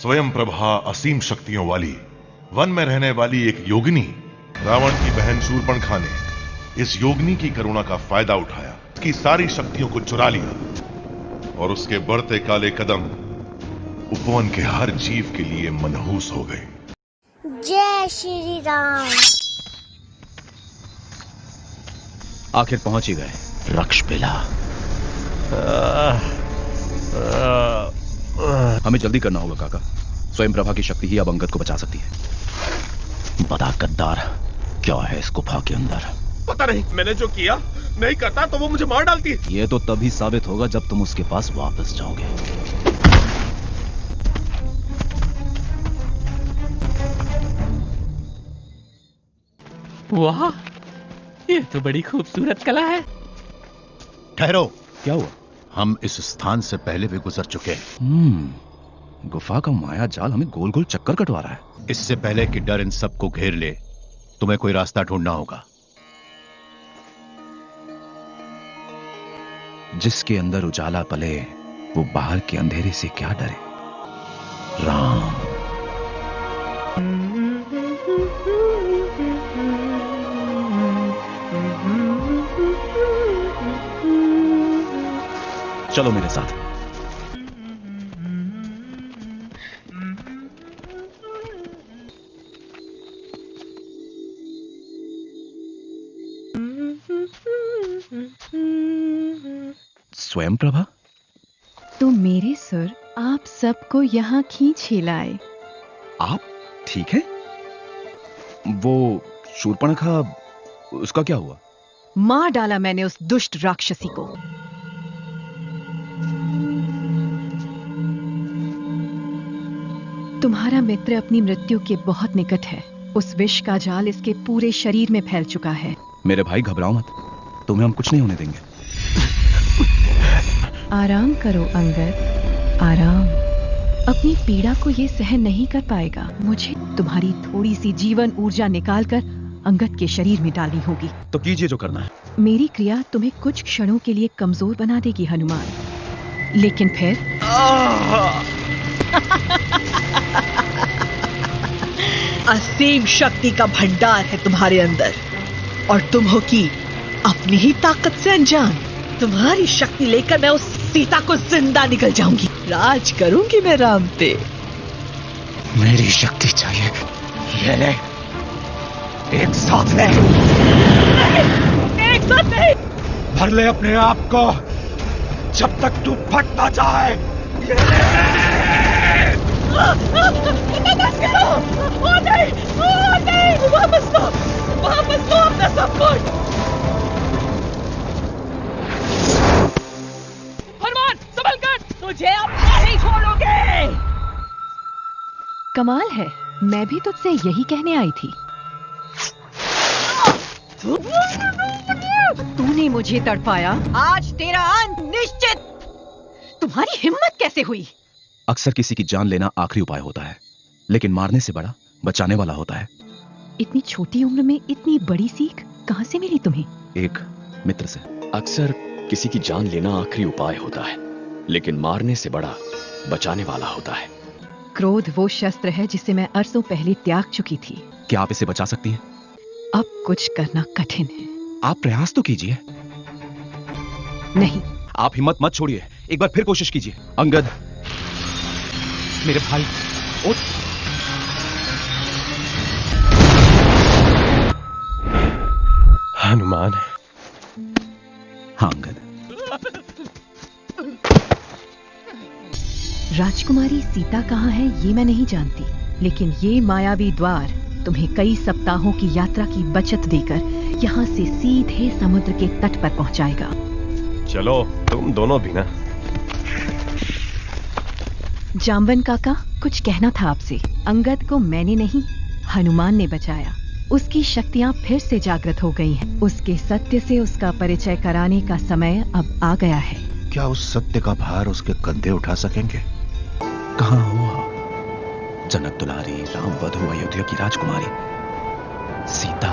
स्वयं प्रभा असीम शक्तियों वाली वन में रहने वाली एक योगिनी रावण की बहन शूर्पणखा ने इस योगिनी की करुणा का फायदा उठाया, उसकी सारी शक्तियों को चुरा लिया और उसके बढ़ते काले कदम उपवन के हर जीव के लिए मनहूस हो गए। जय श्री राम। आखिर पहुंच ही गए रक्षपिला। हमें जल्दी करना होगा काका। स्वयं प्रभा की शक्ति ही अब अंगद को बचा सकती है। बता गद्दार, क्या है इस गुफा के अंदर? पता नहीं, मैंने जो किया नहीं करता तो वो मुझे मार डालती है। ये तो तभी साबित होगा जब तुम उसके पास वापस जाओगे। वाह, ये तो बड़ी खूबसूरत कला है। ठहरो। क्या हुआ? हम इस स्थान से पहले भी गुजर चुके हैं। गुफा का माया जाल हमें गोल गोल चक्कर कटवा रहा है। इससे पहले कि डर इन सबको घेर ले, तुम्हें कोई रास्ता ढूंढना होगा। जिसके अंदर उजाला पले वो बाहर के अंधेरे से क्या डरे। राम। चलो मेरे साथ। स्वयं प्रभा, तो मेरे सुर आप सबको यहाँ खींच लाए। आप ठीक है? वो शूर्पणखा, उसका क्या हुआ? मार डाला मैंने उस दुष्ट राक्षसी को। तुम्हारा मित्र अपनी मृत्यु के बहुत निकट है। उस विष का जाल इसके पूरे शरीर में फैल चुका है। मेरे भाई घबराओ मत, तुम्हें हम कुछ नहीं होने देंगे। आराम करो अंगद, आराम। अपनी पीड़ा को ये सहन नहीं कर पाएगा। मुझे तुम्हारी थोड़ी सी जीवन ऊर्जा निकालकर अंगद के शरीर में डालनी होगी। तो कीजिए जो करना है। मेरी क्रिया तुम्हें कुछ क्षणों के लिए कमजोर बना देगी हनुमान, लेकिन फिर असीम शक्ति का भंडार है तुम्हारे अंदर और तुम हो की अपनी ही ताकत से अनजान। तुम्हारी शक्ति लेकर मैं उस सीता को जिंदा निकल जाऊंगी। राज करूंगी मैं राम पे। मेरी शक्ति चाहिए, ये ले। एक साथ ले। एक साथ नहीं। भर ले अपने आप को जब तक तू फट ना जाए। ये ले। नहीं, वापस लो अपना सब कुछ। हनुमान, संभल कर, तुझे अब नहीं छोड़ोगे। कमाल है, मैं भी तुझसे यही कहने आई थी। तूने मुझे तड़पाया, आज तेरा अंत निश्चित। तुम्हारी हिम्मत कैसे हुई? अक्सर किसी की जान लेना आखिरी उपाय होता है, लेकिन मारने से बड़ा बचाने वाला होता है। इतनी छोटी उम्र में इतनी बड़ी सीख कहां से मिली तुम्हें? एक मित्र से। अक्सर किसी की जान लेना आखिरी उपाय होता है, लेकिन मारने से बड़ा बचाने वाला होता है। क्रोध वो शस्त्र है जिसे मैं अरसों पहले त्याग चुकी थी। क्या आप इसे बचा सकती हैं? अब कुछ करना कठिन है। आप प्रयास तो कीजिए। नहीं। आप हिम्मत मत छोड़िए, एक बार फिर कोशिश कीजिए। अंगद, मेरे भाई, उठ। हनुमान। हाँ अंगद। राजकुमारी सीता कहाँ है ये मैं नहीं जानती, लेकिन ये मायावी द्वार तुम्हें कई सप्ताहों की यात्रा की बचत देकर यहाँ से सीधे समुद्र के तट पर पहुँचाएगा। चलो तुम दोनों भी ना। जाम्बन काका, कुछ कहना था आपसे। अंगद को मैंने नहीं, हनुमान ने बचाया। उसकी शक्तियां फिर से जागृत हो गई हैं। उसके सत्य से उसका परिचय कराने का समय अब आ गया है। क्या उस सत्य का भार उसके कंधे उठा सकेंगे? कहाँ हो आप? जनक दुलारी, राम वधु, अयोध्या की राजकुमारी सीता।